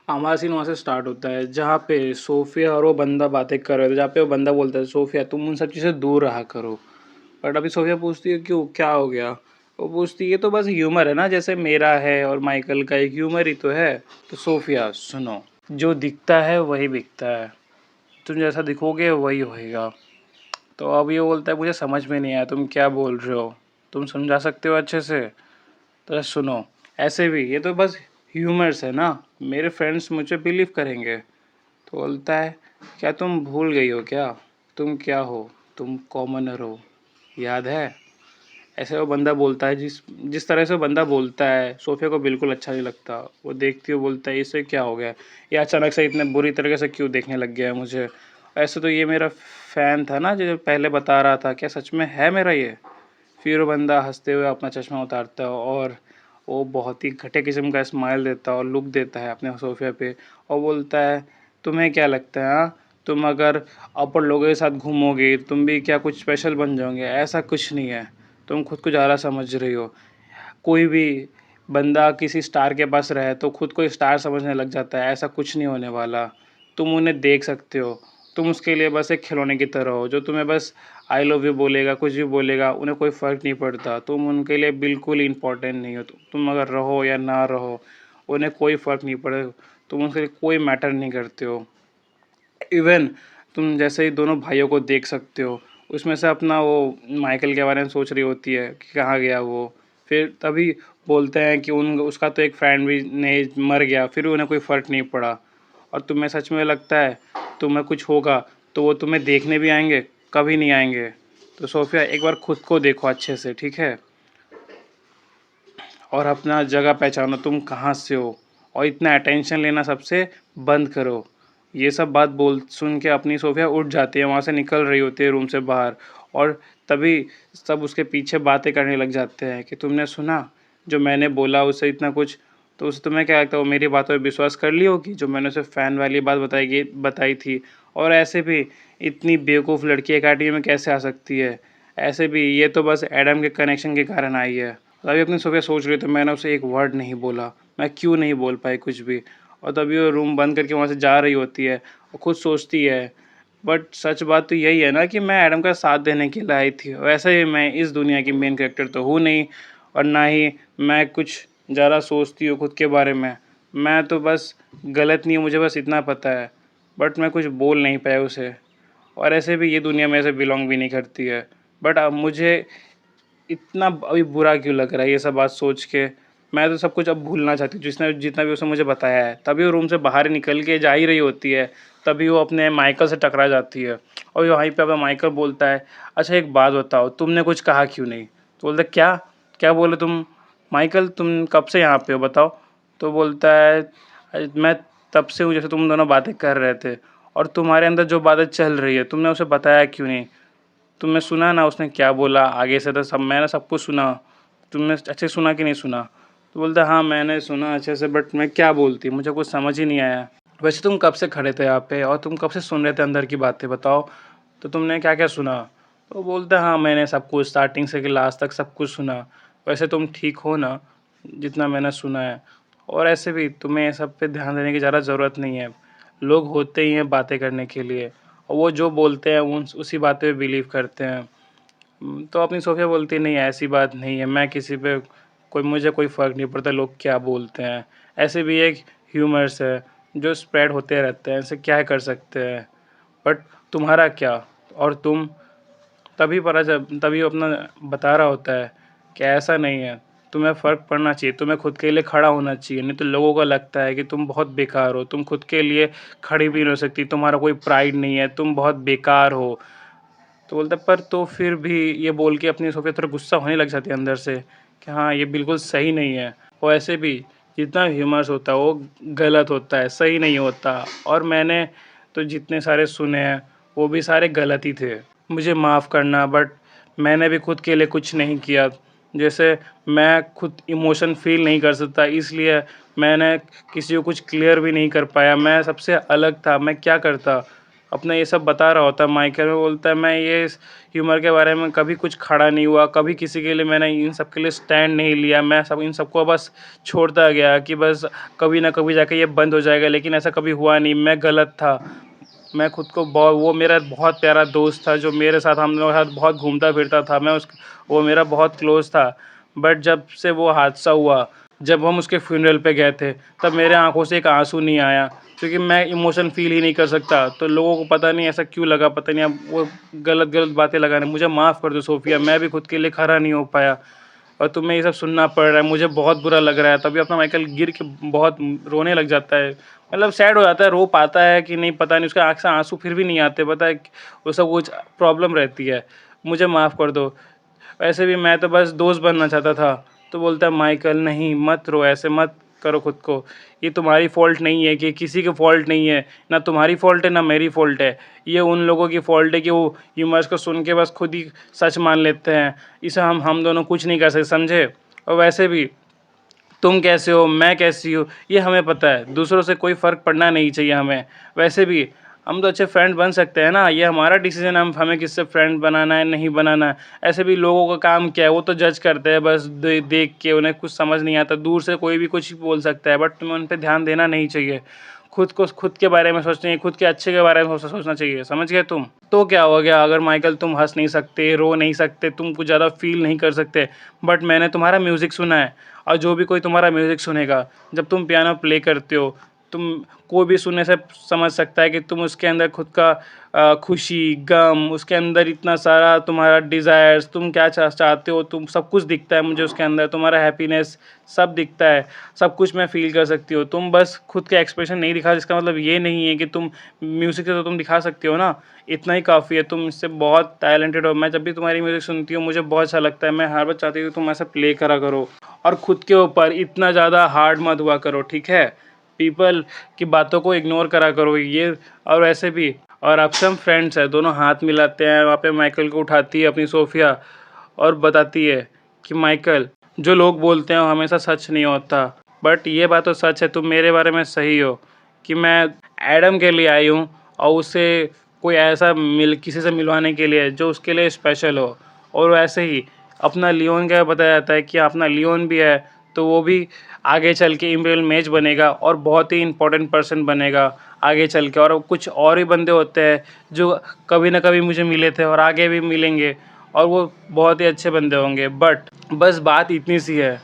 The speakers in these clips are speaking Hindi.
हमारा सीन वहाँ से स्टार्ट होता है जहाँ पे सोफिया और वो बंदा बातें कर रहे थे, जहाँ पे वो बंदा बोलता है सोफिया तुम उन सब चीज़ से दूर रहा करो। बट अभी सोफिया पूछती है क्यों, क्या हो गया? वो पूछती है ये तो बस ह्यूमर है ना, जैसे मेरा है और माइकल का एक ह्यूमर ही तो है। तो सोफिया सुनो, जो दिखता है वही बिकता है, तुम जैसा दिखोगे वही होएगा। तो अब ये बोलता है मुझे समझ में नहीं आया तुम क्या बोल रहे हो, तुम समझा सकते हो अच्छे से? तो सुनो, ऐसे भी ये तो बस ह्यूमर्स है ना, मेरे फ्रेंड्स मुझे बिलीव करेंगे। तो बोलता है क्या तुम भूल गई हो क्या, तुम क्या हो, तुम कॉमनर हो, याद है? ऐसे वो बंदा बोलता है, जिस जिस तरह से वो बंदा बोलता है सोफिया को बिल्कुल अच्छा नहीं लगता। वो देखती हुई बोलता है इसे क्या हो गया, ये अचानक से इतने बुरी तरीके से क्यों देखने लग गया है मुझे? ऐसे तो ये मेरा फ़ैन था ना जो पहले बता रहा था, क्या सच में है मेरा ये? फिर वो बंदा हंसते हुए अपना चश्मा उतारता है और वो बहुत ही घटिया किस्म का स्माइल देता है और लुक देता है अपने सोफिया पे और बोलता है तुम्हें क्या लगता है हाँ, तुम अगर अपर लोगों के साथ घूमोगे तुम भी क्या कुछ स्पेशल बन जाओगे? ऐसा कुछ नहीं है, तुम खुद को ज़्यादा समझ रही हो। कोई भी बंदा किसी स्टार के पास रहे तो खुद को स्टार समझने लग जाता है, ऐसा कुछ नहीं होने वाला। तुम उन्हें देख सकते हो, तुम उसके लिए बस एक खिलौने की तरह हो जो तुम्हें बस आई लव यू बोलेगा, कुछ भी बोलेगा, उन्हें कोई फ़र्क नहीं पड़ता। तुम उनके लिए बिल्कुल इम्पोर्टेंट नहीं हो। तुम अगर रहो या ना रहो, उन्हें कोई फ़र्क नहीं पड़ेगा। तुम उनके लिए कोई मैटर नहीं करते हो। इवन तुम जैसे ही दोनों भाइयों को देख सकते हो, उसमें से अपना वो माइकल के बारे में सोच रही होती है कि कहाँ गया वो। फिर तभी बोलते हैं कि उन उसका तो एक फ्रेंड भी नहीं मर गया, फिर उन्हें कोई फ़र्क नहीं पड़ा। और तुम्हें सच में लगता है तुम्हें कुछ होगा तो वो तुम्हें देखने भी आएंगे? कभी नहीं आएंगे। तो सोफिया एक बार खुद को देखो अच्छे से, ठीक है? और अपना जगह पहचानो, तुम कहाँ से हो, और इतना अटेंशन लेना सबसे बंद करो। ये सब बात बोल सुन के अपनी सोफिया उठ जाती है, वहाँ से निकल रही होती है रूम से बाहर। और तभी सब उसके पीछे बातें करने लग जाते हैं कि तुमने सुना जो मैंने बोला उसे इतना कुछ? तो उसे तुम्हें क्या लगता है वो मेरी बातों पे विश्वास कर ली होगी जो मैंने उसे फ़ैन वाली बात बताई थी? और ऐसे भी इतनी बेवकूफ़ लड़की अकेडमी में कैसे आ सकती है? ऐसे भी ये तो बस एडम के कनेक्शन के कारण आई है। तभी अपनी सुबह सोच रही थी, मैंने उसे एक वर्ड नहीं बोला, मैं क्यों नहीं बोल पाई कुछ भी। और तभी वो रूम बंद करके वहाँ से जा रही होती है और खुद सोचती है बट सच बात तो यही है ना कि मैं एडम का साथ देने के लिए आई थी। वैसे ही मैं इस दुनिया की मेन कैरेक्टर तो हूँ नहीं और ना ही मैं कुछ ज़्यादा सोचती हूँ खुद के बारे में। मैं तो बस गलत नहीं हूँ, मुझे बस इतना पता है। बट मैं कुछ बोल नहीं पाया उसे। और ऐसे भी ये दुनिया मेरे से बिलोंग भी नहीं करती है। बट अब मुझे इतना अभी बुरा क्यों लग रहा है ये सब बात सोच के? मैं तो सब कुछ अब भूलना चाहती हूँ, जिसने जितना भी उसने मुझे बताया है। तभी वो रूम से बाहर निकल के जा ही रही होती है, तभी वो अपने माइकल से टकरा जाती है। और वहीं पे अपना माइकल बोलता है अच्छा एक बात बताओ तुमने कुछ कहा क्यों नहीं? तो बोलता है क्या? क्या बोले तुम? माइकल तुम कब से यहाँ पे हो बताओ? तो बोलता है मैं तब से हूँ जैसे तुम दोनों बातें कर रहे थे, और तुम्हारे अंदर जो बातें चल रही है तुमने उसे बताया क्यों नहीं? तुमने सुना ना उसने क्या बोला आगे से? तो सब मैंने सब कुछ सुना। तुमने अच्छे से सुना कि नहीं सुना? तो बोलता है हाँ मैंने सुना अच्छे से, बट मैं क्या बोलती मुझे कुछ समझ ही नहीं आया। वैसे तुम कब से खड़े थे यहाँ पे और तुम कब से सुन रहे थे अंदर की बातें बताओ? तो तुमने क्या क्या सुना? तो बोलता है हाँ मैंने सब कुछ स्टार्टिंग से कि लास्ट तक सब कुछ सुना। वैसे तुम ठीक हो ना, जितना मैंने सुना है? और ऐसे भी तुम्हें ये सब पे ध्यान देने की ज़्यादा ज़रूरत नहीं है। लोग होते ही हैं बातें करने के लिए, और वो जो बोलते हैं उन उसी बात पे बिलीव करते हैं। तो अपनी सोफिया बोलती है नहीं ऐसी बात नहीं है, मैं किसी पे कोई मुझे कोई फ़र्क नहीं पड़ता लोग क्या बोलते हैं। ऐसे भी एक ह्यूमर्स है जो स्प्रेड होते रहते हैं, ऐसे क्या कर सकते हैं। बट तुम्हारा क्या? और तुम तभी वो अपना बता रहा होता है कि ऐसा नहीं है, तुम्हें फ़र्क पड़ना चाहिए, तुम्हें खुद के लिए खड़ा होना चाहिए। नहीं तो लोगों को लगता है कि तुम बहुत बेकार हो, तुम खुद के लिए खड़ी भी नहीं हो सकती, तुम्हारा कोई प्राइड नहीं है, तुम बहुत बेकार हो। तो बोलता है पर तो फिर भी ये बोल के अपनी सोफिया थोड़ा गुस्सा होने लग जाती है अंदर से कि हाँ ये बिल्कुल सही नहीं है। और ऐसे भी जितना ह्यूमर्स होता है वो गलत होता है, सही नहीं होता। और मैंने तो जितने सारे सुने हैं वो भी सारे गलत ही थे। मुझे माफ़ करना बट मैंने भी खुद के लिए कुछ नहीं किया। जैसे मैं खुद इमोशन फील नहीं कर सकता, इसलिए मैंने किसी को कुछ क्लियर भी नहीं कर पाया। मैं सबसे अलग था, मैं क्या करता? अपना ये सब बता रहा होता है। माइकल में बोलता है मैं ये इस ह्यूमर के बारे में कभी कुछ खड़ा नहीं हुआ, कभी किसी के लिए मैंने इन सब के लिए स्टैंड नहीं लिया। मैं सब इन सबको बस छोड़ता गया कि बस कभी ना कभी जाके ये बंद हो जाएगा, लेकिन ऐसा कभी हुआ नहीं। मैं गलत था। मैं खुद को बहुत वो मेरा बहुत प्यारा दोस्त था जो मेरे साथ हम लोगों के साथ बहुत घूमता-फिरता था। वो मेरा बहुत क्लोज़ था। बट जब से वो हादसा हुआ, जब हम उसके फ्यूनरल पे गए थे, तब मेरे आँखों से एक आँसू नहीं आया, क्योंकि मैं इमोशन फ़ील ही नहीं कर सकता। तो लोगों को पता नहीं ऐसा क्यों लगा, पता नहीं, अब वो गलत-गलत बातें लगाने। मुझे माफ़ कर दो सोफ़िया, मैं भी खुद के लिए खड़ा नहीं हो पाया और तुम्हें ये सब सुनना पड़ रहा है। मुझे बहुत बुरा लग रहा है। तभी अपना माइकल गिर के बहुत रोने लग जाता है। मतलब सैड हो जाता है, रो पाता है कि नहीं पता नहीं, उसके आँख से आँसू फिर भी नहीं आते, पता है वो सब कुछ प्रॉब्लम रहती है। मुझे माफ़ कर दो। वैसे भी मैं तो बस दोस्त बनना चाहता था। तो बोलता है माइकल नहीं मत रो, ऐसे मत करो खुद को। ये तुम्हारी फ़ॉल्ट नहीं है, कि किसी की फ़ॉल्ट नहीं है। ना तुम्हारी फ़ॉल्ट है, ना मेरी फ़ॉल्ट है। ये उन लोगों की फ़ॉल्ट है कि वो ह्यूमर्स को सुन के बस खुद ही सच मान लेते हैं। इसे हम दोनों कुछ नहीं कर सकते, समझे? और वैसे भी तुम कैसे हो, मैं कैसी हूँ, ये हमें पता है। दूसरों से कोई फ़र्क पड़ना नहीं चाहिए हमें। वैसे भी हम तो अच्छे फ्रेंड बन सकते हैं ना, ये हमारा डिसीज़न है, हम हमें किससे फ्रेंड बनाना है, नहीं बनाना है। ऐसे भी लोगों का काम क्या है, वो तो जज करते हैं बस देख के, उन्हें कुछ समझ नहीं आता। दूर से कोई भी कुछ भी बोल सकता है, बट तुम्हें उन पे ध्यान देना नहीं चाहिए। खुद के बारे में सोचना चाहिए, खुद के अच्छे के बारे में सोचना चाहिए, समझ गए तुम? तो क्या हो गया अगर माइकल तुम हँस नहीं सकते, रो नहीं सकते, तुम कुछ ज़्यादा फ़ील नहीं कर सकते, बट मैंने तुम्हारा म्यूज़िक सुना है। और जो भी कोई तुम्हारा म्यूज़िक सुनेगा, जब तुम पियानो प्ले करते हो, तुम कोई भी सुनने से समझ सकता है कि तुम उसके अंदर खुद का खुशी, गम, उसके अंदर इतना सारा तुम्हारा डिज़ायर्स, तुम क्या चाहते हो, तुम सब कुछ दिखता है मुझे उसके अंदर, तुम्हारा हैप्पीनेस सब दिखता है, सब कुछ मैं फ़ील कर सकती हूँ। तुम बस खुद के एक्सप्रेशन नहीं दिखा, जिसका मतलब ये नहीं है कि तुम म्यूज़िक से तो तुम दिखा सकते हो ना, इतना ही काफ़ी है, तुम इससे बहुत टैलेंटेड हो। मैं जब भी तुम्हारी म्यूज़िक सुनती हूँ, मुझे बहुत अच्छा लगता है, मैं हर बार चाहती हूँ कि तुम ऐसा प्ले करा करो। और खुद के ऊपर इतना ज़्यादा हार्ड मत हुआ करो, ठीक है? पीपल की बातों को इग्नोर करा करो ये। और वैसे भी और अब से हम फ्रेंड्स हैं, दोनों हाथ मिलाते हैं, वहाँ पे माइकल को उठाती है अपनी सोफ़िया और बताती है कि माइकल, जो लोग बोलते हैं वो हमेशा सच नहीं होता, बट ये बात तो सच है, तुम मेरे बारे में सही हो कि मैं एडम के लिए आई हूँ और उसे कोई ऐसा किसी से मिलवाने के लिए जो उसके लिए स्पेशल हो। और वैसे ही अपना लियोन का बताया जाता है कि अपना लियोन भी है, तो वो भी आगे चल के इम्पीरियल मेज बनेगा और बहुत ही इम्पोर्टेंट पर्सन बनेगा आगे चल के। और कुछ और भी बंदे होते हैं जो कभी ना कभी मुझे मिले थे और आगे भी मिलेंगे, और वो बहुत ही अच्छे बंदे होंगे। बट बस बात इतनी सी है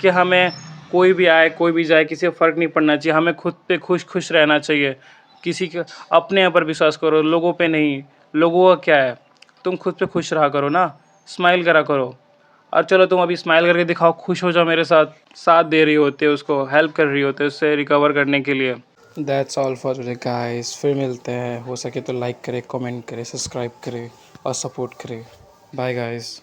कि हमें कोई भी आए, कोई भी जाए, किसी को फ़र्क नहीं पड़ना चाहिए। हमें खुद पे खुश रहना चाहिए। किसी के अपने ऊपर विश्वास करो, लोगों पे नहीं। लोगों का क्या है, तुम खुद पे खुश रहा करो ना, स्माइल करा करो। और चलो तुम अभी स्माइल करके दिखाओ, खुश हो जाओ मेरे साथ। साथ दे रही होते हो उसको, हेल्प कर रही होते हो उससे रिकवर करने के लिए। That's all for today guys, फिर मिलते हैं। हो सके तो लाइक करें, कमेंट करें, सब्सक्राइब करें और सपोर्ट करें। Bye guys.